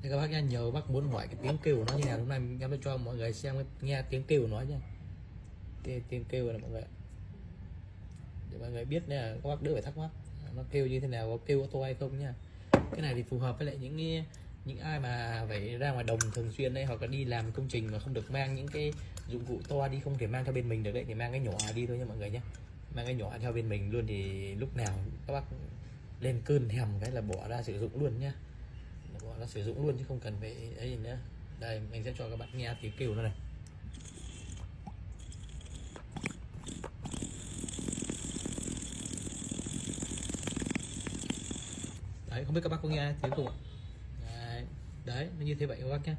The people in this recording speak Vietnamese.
Thì các bác nha, nhờ bác muốn hỏi cái tiếng kêu của nó như nào, lúc này em sẽ cho mọi người xem nghe tiếng kêu của nó nha. Tiếng kêu này mọi người, để mọi người biết nè, các bác đỡ phải thắc mắc nó kêu như thế nào, có kêu có to hay không nha. Cái này thì phù hợp với lại những ai mà phải ra ngoài đồng thường xuyên đây, hoặc là đi làm công trình mà không được mang những cái dụng cụ to đi, không thể mang theo bên mình được đấy, thì mang cái nhỏ đi thôi nha mọi người nhé. Mang cái nhỏ theo bên mình luôn, thì lúc nào các bác lên cơn thèm cái là bỏ ra sử dụng luôn nhá, bỏ ra sử dụng luôn chứ không cần phải ấy nữa. Đây mình sẽ cho các bạn nghe tiếng kêu nó này. Đấy, không biết các bác có nghe tiếng không ạ? Đấy, đấy nó như thế vậy các bác nhé.